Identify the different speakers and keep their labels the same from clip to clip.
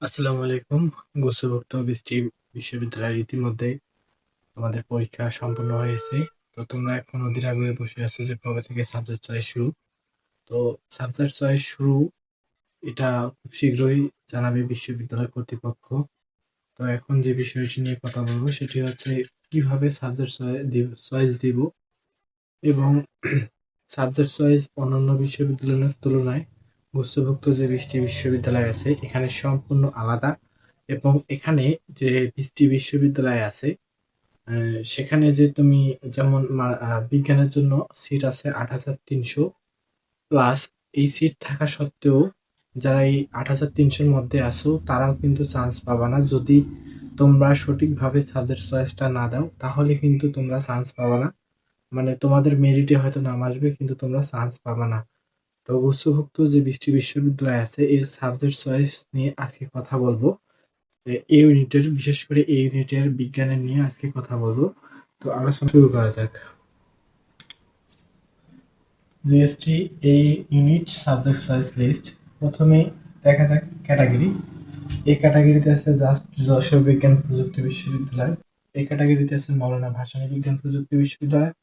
Speaker 1: আসসালামু আলাইকুম। গুচ্ছভুক্ত বৃষ্টি বিশ্ববিদ্যালয়ের ইতিমধ্যে আমাদের পরীক্ষা সম্পন্ন হয়েছে। তো তোমরা এখন অধীর আগ্রহে বসে আছো যে কবে থেকে সাবজেক্ট চয়েস শুরু। তো সাবজেক্ট চয়েস শুরু এটা খুব শীঘ্রই জানাবে বিশ্ববিদ্যালয় কর্তৃপক্ষ। তো এখন যে বিষয়টি নিয়ে কথা বলবো সেটি হচ্ছে কিভাবে সাবজেক্ট চয়েস দিব এবং সাবজেক্ট চয়েস অন্যান্য বিশ্ববিদ্যালয়ের তুলনায় গুচ্ছভুক্ত যে বৃষ্টি বিশ্ববিদ্যালয় আছে এখানে সম্পূর্ণ আলাদা। এবং এখানে যে বৃষ্টি বিশ্ববিদ্যালয় আছে সেখানে যে তুমি যেমন বিজ্ঞানের জন্য সিট আছে ৮,৩০০ প্লাস। এই সিট থাকা সত্ত্বেও যারা এই ৮,৩০০-র মধ্যে আসো তারাও কিন্তু চান্স পাবা না। যদি তোমরা সঠিকভাবে সাবজেক্ট চয়েসটা না দাও তাহলে কিন্তু তোমরা চান্স পাবা না। মানে তোমাদের মেরিটে হয়তো নাম আসবে কিন্তু তোমরা চান্স পাবা না। তো গুচ্ছভুক্ত যে বৃষ্টি বিশ্ববিদ্যালয় আছে এর সাবজেক্ট চয়েস নিয়ে আজকে কথা বলবো। এই ইউনিটের বিশেষ করে এই ইউনিটের বিজ্ঞানের নিয়ে আজকে কথা বলবো। তো আলোচনা শুরু করা যাক। জিএসটি এই ইউনিট সাবজেক্ট চয়েস লিস্ট। প্রথমে দেখা যাক ক্যাটাগরি। এই ক্যাটাগরিতে আছে জাস্ট যশোর বিজ্ঞান প্রযুক্তি বিশ্ববিদ্যালয়। এই ক্যাটাগরিতে আছে মৌলানা ভাসানী বিজ্ঞান প্রযুক্তি বিশ্ববিদ্যালয়,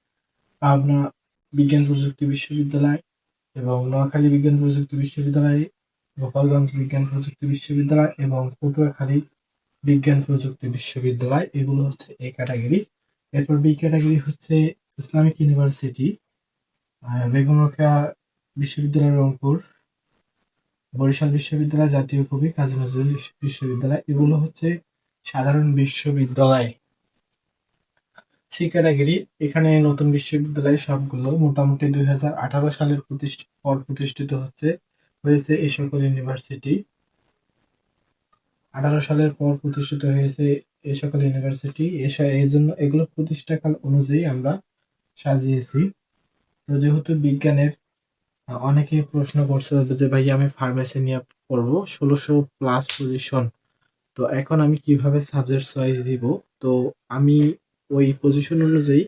Speaker 1: পাবনা বিজ্ঞান প্রযুক্তি বিশ্ববিদ্যালয় এবং নোয়াখালী বিজ্ঞান প্রযুক্তি বিশ্ববিদ্যালয়, গোপালগঞ্জ বিজ্ঞান প্রযুক্তি বিশ্ববিদ্যালয় এবং পটুয়াখালী বিজ্ঞান প্রযুক্তি বিশ্ববিদ্যালয়। এগুলো হচ্ছে এ ক্যাটাগরি। এরপর বি ক্যাটাগরি হচ্ছে ইসলামিক ইউনিভার্সিটি, বেগম রোকেয়া বিশ্ববিদ্যালয় রংপুর, বরিশাল বিশ্ববিদ্যালয়, জাতীয় কবি কাজী নজরুল বিশ্ববিদ্যালয়। এগুলো হচ্ছে সাধারণ বিশ্ববিদ্যালয়। সি ক্যাটাগরি, এখানে নতুন বিশ্ববিদ্যালয় সবগুলো মোটামুটি 2018 সালের পর প্রতিষ্ঠিত হয়েছে এই সকল ইউনিভার্সিটি। 18 সালের পর প্রতিষ্ঠিত হয়েছে এই সকল ইউনিভার্সিটি। এই জন্য এগুলো প্রতিষ্ঠাকাল অনুযায়ী আমরা সাজিয়েছি। তো যেহেতু বিজ্ঞানের অনেকেই প্রশ্ন করছে যে ভাই আমি ফার্মেসি নিয়ে পড়বো, 1600+ পজিশন। তো এখন আমি কিভাবে সাবজেক্ট চয়েস দিব? তো আমি ওই পজিশন অনুযায়ী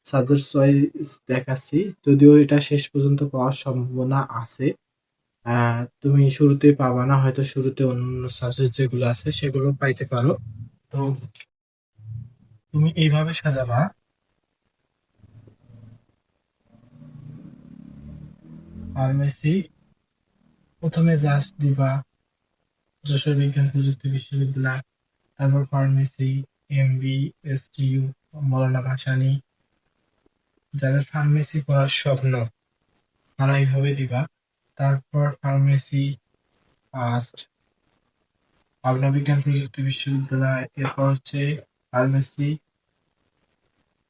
Speaker 1: সাবজেক্ট চয়েস দেখাচ্ছি, যদিও এটা শেষ পর্যন্ত পাওয়ার সম্ভাবনা আছে। তুমি শুরুতে পাবা না, হয়তো শুরুতে অন্য সাবজেক্ট যেগুলো আছে সেগুলো পাইতে পারো। তো তুমি এইভাবে সাজাবা। ফার্মেসি প্রথমে জাস্ট দিবা যশোর বিজ্ঞান প্রযুক্তি বিশ্ববিদ্যালয়, তারপর ফার্মেসি, এমবি, এসটিইউ, মৌলানা ভাসানী। যাদের ফার্মেসি পড়ার স্বপ্ন তারা এইভাবে দিবা। তারপর ফার্মেসি ফার্স্ট, পাবনা বিজ্ঞান প্রযুক্তি বিশ্ববিদ্যালয়। এরপর হচ্ছে ফার্মেসি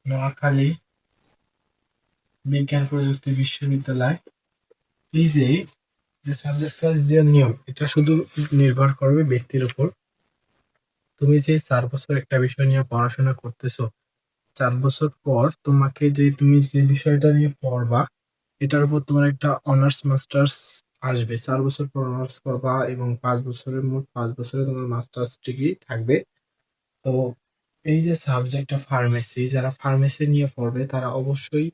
Speaker 1: নোয়াখালী বিজ্ঞান প্রযুক্তি বিশ্ববিদ্যালয়। এই যে সাবজেক্ট চয়েস দেওয়ার নিয়ম, এটা শুধু নির্ভর করবে ব্যক্তির উপর। তুমি যে 4 বছর একটা বিষয় নিয়ে পড়াশোনা করতেছো, 4 বছর পর তুমি যে বিষয়টা নিয়ে পড়বা এটার উপর তোমার একটা অনার্স মাস্টার্স আসবে। 4 বছর পর অনার্স করবা এবং 5 বছরে তোমার মাস্টার্স ডিগ্রি থাকবে। তো এই যে সাবজেক্টটা ফার্মেসি, যারা ফার্মেসি নিয়ে পড়বে তারা অবশ্যই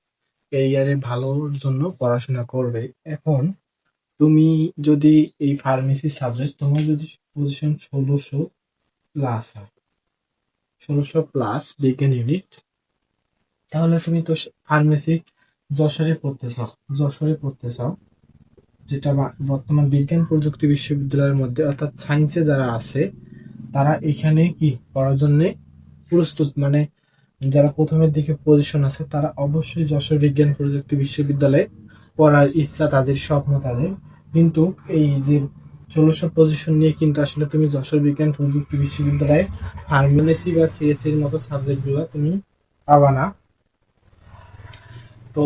Speaker 1: ক্যারিয়ারে ভালোর জন্য পড়াশোনা করবে। এখন তুমি যদি এই ফার্মেসি সাবজেক্ট তোমার যদি পজিশন 1600+ হয়, 1600+ বিজ্ঞান ইউনিট, তাহলে তুমি তো ফার্মেসি যশোরে পড়তে চাও, যেটা বর্তমান বিজ্ঞান প্রযুক্তি বিশ্ববিদ্যালয়ের মধ্যে, অর্থাৎ সায়েন্সে যারা আছে তারা এখানে কি পড়ার জন্য প্রস্তুত। মানে যারা প্রথমের দিকে পজিশন আছে তারা অবশ্যই যশোর বিজ্ঞান প্রযুক্তি বিশ্ববিদ্যালয়ে পড়ার ইচ্ছা তাদের, স্বপ্ন তাদের। কিন্তু এই যে 1600 পজিশন নিয়ে কিন্তু আসলে তুমি যশোর বিজ্ঞান প্রযুক্তি বিশ্ববিদ্যালয়ে ফার্মেসি বা সিএসসির মতো সাবজেক্টগুলো তুমি পাবা না। তো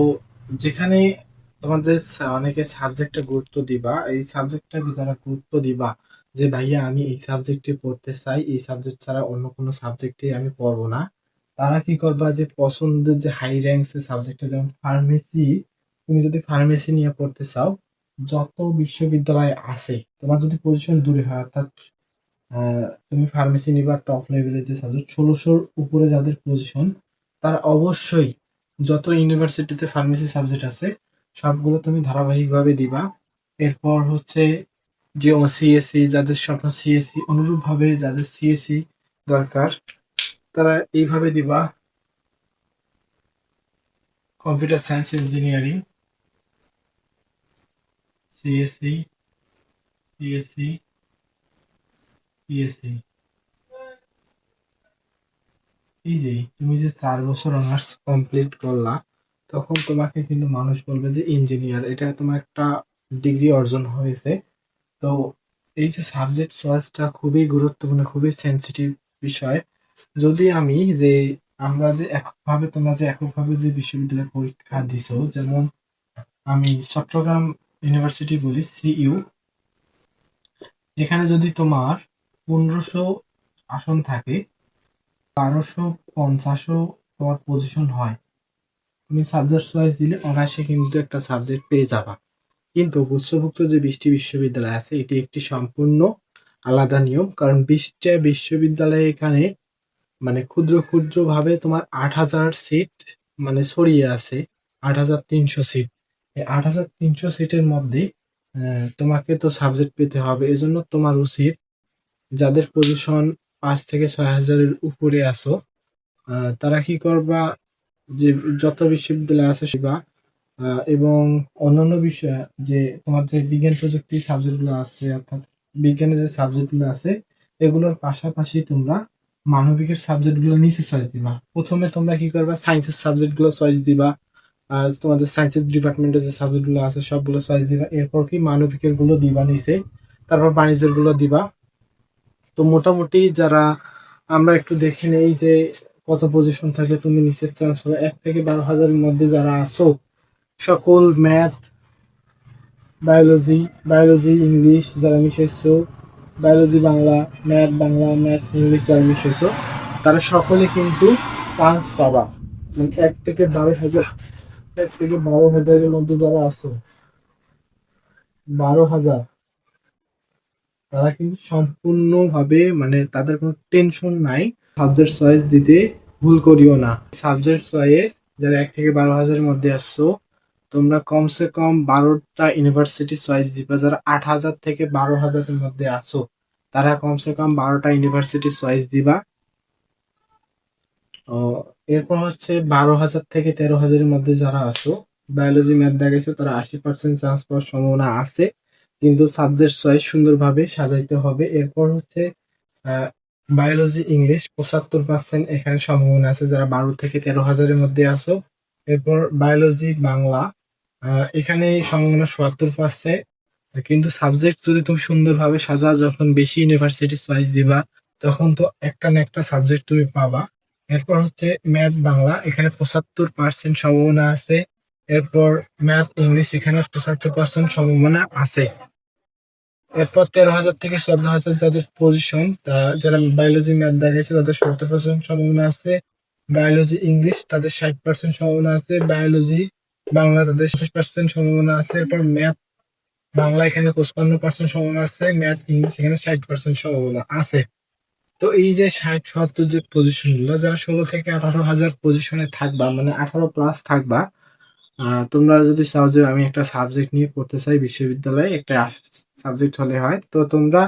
Speaker 1: যেখানে তোমাদের অনেকে সাবজেক্টে গুরুত্ব দিবা, এই সাবজেক্টটা যারা গুরুত্ব দিবা যে ভাইয়া আমি এই সাবজেক্টে পড়তে চাই, এই সাবজেক্ট ছাড়া অন্য কোনো সাবজেক্টে আমি পড়বো না, তারা কি করবা যে পছন্দের যে হাই র্যাঙ্কসের সাবজেক্টে, যেমন ফার্মেসি। তুমি যদি ফার্মেসি নিয়ে পড়তে চাও, যত বিশ্ববিদ্যালয় আছে তোমার যদি পজিশন দূরে হয়, অর্থাৎ তুমি ফার্মেসি নিবা টপ লেভেলের যে সাবজেক্ট 1600-র উপরে যাদের পজিশন, তারা অবশ্যই যত ইউনিভার্সিটিতে ফার্মেসি সাবজেক্ট আছে সবগুলো তুমি ধারাবাহিকভাবে দিবা। এরপর হচ্ছে যে সিএসসি যাদের স্বপ্ন সিএসসি, অনুরূপভাবে যাদের সিএসসি দরকার তারা এইভাবে দিবা computer science engineering, CSC, CSC, CSC. এই যে তুমি যে 4 বছর অনার্স কমপ্লিট করলা, তখন তোমাকে কিন্তু মানুষ বলবে যে ইঞ্জিনিয়ার, এটা তোমার একটা ডিগ্রি অর্জন হয়েছে। তো এই যে সাবজেক্ট চয়েসটা খুবই গুরুত্বপূর্ণ, খুবই সেন্সিটিভ বিষয়। যদি আমি যে আমরা যে এককভাবে তোমরা যে এককভাবে যে বিশ্ববিদ্যালয়ে পরীক্ষা দিছো, যেমন আমি চট্টগ্রাম ইউনিভার্সিটি বলি, সিইউ, এখানে যদি তোমার 1500 আসন থাকে, 1250ও তোমার পজিশন হয়, তুমি সাবজেক্ট চয়েস দিলে অনায়াসে কিন্তু একটা সাবজেক্ট পেয়ে যাবা। কিন্তু গুচ্ছভুক্ত যে 20টি বিশ্ববিদ্যালয় আছে, এটি একটি সম্পূর্ণ আলাদা নিয়ম। কারণ 20টা বিশ্ববিদ্যালয়ে এখানে মানে ক্ষুদ্র ক্ষুদ্র ভাবে তোমার 8,000 সিট মানে ছড়িয়ে আছে, 8,300 সিট। এই 8,300 সিটের মধ্যে তোমাকে তো সাবজেক্ট পেতে হবে। এজন্য তোমার উচিত যাদের পজিশন 5 থেকে 6 হাজারের উপরে আসো, তারা কি করবা, যে যত বিশ্ববিদ্যালয় আছে সেবা, এবং অন্যান্য বিষয় যে তোমার যে বিজ্ঞান প্রযুক্তি সাবজেক্টগুলো আছে, অর্থাৎ বিজ্ঞানের যে সাবজেক্টগুলো আছে, এগুলোর পাশাপাশি তোমরা মানবিকের সাবজেক্টগুলো নিচে চয়েস দিবা। প্রথমে তোমরা কি করবা, সায়েন্সের সাবজেক্টগুলো চয়েস দিবা, তোমাদের সায়েন্সের ডিপার্টমেন্টের যে সাবজেক্টগুলো আছে সবগুলো চয়েস দিবা। এরপর কি মানবিকের গুলো দিবা নিচে, তারপর বাণিজ্যের গুলো দিবা। তো মোটামুটি যারা আমরা একটু দেখে নেই যে কত পজিশন থাকলে তুমি নিচের চান্স হবে। 1 থেকে 12 হাজারের মধ্যে যারা আসো, সকল ম্যাথ, বায়োলজি ইংলিশ যারা মিশেছো, বায়োলজি বাংলা, ম্যাথ ইংলিশ যারা মিশেছো, তারা সকলে কিন্তু চান্স পাবা। মানে 1 থেকে 12 হাজার, 1 থেকে 12 হাজারের মধ্যে যারা আছো, 12 হাজার, তারা কিন্তু সম্পূর্ণভাবে মানে তাদের কোনো টেনশন নাই। সাবজেক্ট চয়েস দিতে ভুল করিও না। সাবজেক্ট চয়েস যারা 1 থেকে 12 হাজারের মধ্যে আসছো, তোমরা কমসে কম 12টা ইউনিভার্সিটি চয়েস দিবা। যারা 8,000 থেকে 12 হাজারের মধ্যে আছো, তারা কমসে কম 12টা ইউনিভার্সিটি চয়েস দিবা। ও, এরপর হচ্ছে 12,000 থেকে 13,000-এর মধ্যে যারা আছো, বায়োলজি ম্যাথ দেখেছো, তারা 80% চান্স পাওয়ার সম্ভাবনা আছে, কিন্তু সাবজেক্ট চয়েস সুন্দরভাবে সাজাইতে হবে। এরপর হচ্ছে বায়োলজি ইংলিশ 75% এখানে সম্ভাবনা আছে যারা 12 থেকে 13 হাজারের মধ্যে আছো। এরপর বায়োলজি বাংলা, এখানে সম্ভাবনা 77%। কিন্তু সাবজেক্ট যদি তুমি সুন্দরভাবে সাজাও, যখন বেশি ইউনিভার্সিটি চয়েস দিবা, তখন তো একটা না একটা সাবজেক্ট তুমি পাবা। এরপর হচ্ছে ম্যাথ বাংলা, এখানে 75% সম্ভাবনা আছে। এরপর ম্যাথ ইংলিশ, এখানে 75% সম্ভাবনা আছে। এরপর 13,000 থেকে 14,000 যাদের পজিশন, যারা বায়োলজি ম্যাথ দেখেছে তাদের 70% সম্ভাবনা আছে। বায়োলজি ইংলিশ তাদের 60% সম্ভাবনা আছে। বায়োলজি বাংলা তাদের 25% সম্ভাবনা আছে। এরপর ম্যাথ বাংলা এখানে 55% সম্ভাবনা আছে। ম্যাথ ইংলিশ এখানে 60% সম্ভাবনা আছে। তো এই যে 60-70 যে পজিশন গুলো, যারা 16 থেকে 18 হাজার পজিশনে থাকবা, মানে 18+ থাকবা, তোমরা যদি চাও যে আমি একটা সাবজেক্ট নিয়ে পড়তে চাই বিশ্ববিদ্যালয়ে, একটা সাবজেক্ট হলে হয়, তো তোমরা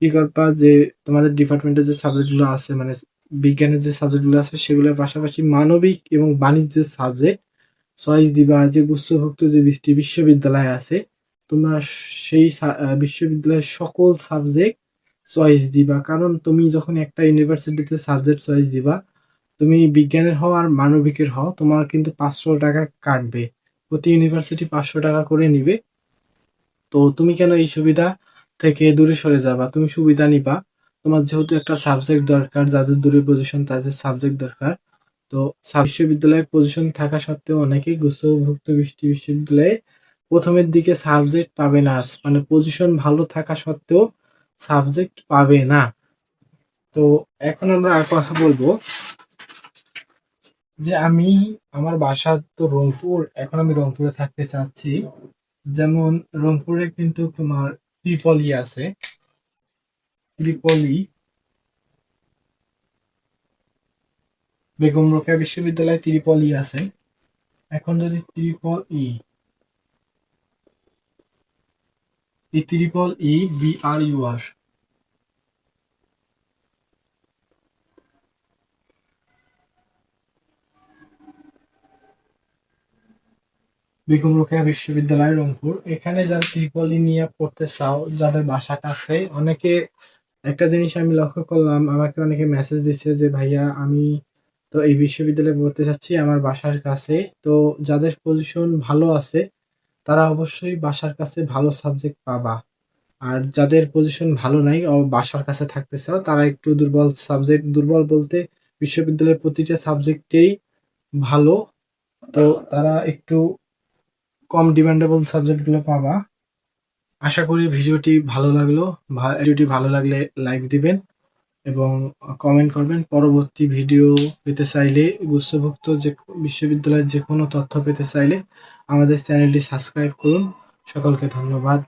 Speaker 1: কি করবা, যে তোমাদের ডিপার্টমেন্টের যে সাবজেক্ট গুলো আছে, মানে বিজ্ঞানের যে সাবজেক্ট গুলো আছে, সেগুলোর পাশাপাশি মানবিক এবং বাণিজ্যের সাবজেক্ট চয়েস দিবা। যে গুচ্ছভুক্ত যে 20টি বিশ্ববিদ্যালয় আছে, তোমরা সেই বিশ্ববিদ্যালয়ের সকল সাবজেক্ট চয়েস দিবা। কারণ তুমি যখন একটা ইউনিভার্সিটিতে সাবজেক্ট চয়েস দিবা, তুমি বিজ্ঞানের হও আর মানবিকের হও, তোমার কিন্তু 500 টাকা কাটবে। প্রতি ইউনিভার্সিটি 500 টাকা করে নিবে। তো তুমি কেন এই সুবিধা থেকে দূরে সরে যাবা, তুমি সুবিধা নিবা। তোমার যেহেতু একটা সাবজেক্ট দরকার, যাদের দূরে পজিশন তাদের সাবজেক্ট দরকার। তো বিশ্ববিদ্যালয়ের পজিশন থাকা সত্ত্বেও অনেকেই গুচ্ছভুক্ত বিশ্ববিদ্যালয়ে প্রথমের দিকে সাবজেক্ট পাবে না, মানে পজিশন ভালো থাকা সত্ত্বেও সাবজেক্ট পাবে না। তো এখন আমরা আর কথা বলবো যে আমার বাসা তো রংপুর, এখন আমি রংপুরে থাকতে চাচ্ছি। যেমন রংপুরে কিন্তু তোমার ত্রিপলি আছে, ত্রিপলি, বেগম রোকেয়া বিশ্ববিদ্যালয় ত্রিপলি আছে। এখন যদি EEEBRUR। বেগম রোকেয়া বিশ্ববিদ্যালয় রংপুর। এখানে যারা ত্রিপলি নিয়ে পড়তে চাও, যাদের বাসা কাছে, অনেকে একটা জিনিস আমি লক্ষ্য করলাম, আমাকে অনেকে মেসেজ দিচ্ছে যে ভাইয়া আমি তো এই বিশ্ববিদ্যালয়ে পড়তে চাচ্ছি, আমার বাসার কাছে। তো যাদের পজিশন ভালো আছে তারা অবশ্যই বাসার কাছে ভালো সাবজেক্ট পাবা। আর যাদের পজিশন ভালো নাই ও বাসার কাছে থাকতে চাও, তারা একটু দুর্বল সাবজেক্ট, দুর্বল বলতে বিশ্ববিদ্যালয়ের প্রতিটা সাবজেক্টেই ভালো, তো তারা একটু কম ডিমান্ডেবল সাবজেক্টগুলো পাবা। আশা করি ভিডিওটি ভালো লাগলো। ভিডিওটি ভালো লাগলে লাইক দিবেন এবং কমেন্ট করবেন। পরবর্তী ভিডিও পেতে চাইলে, গুচ্ছভুক্ত যে বিশ্ববিদ্যালয়ের যে কোনো তথ্য পেতে চাইলে আমাদের চ্যানেলটি সাবস্ক্রাইব করুন। সকলকে ধন্যবাদ।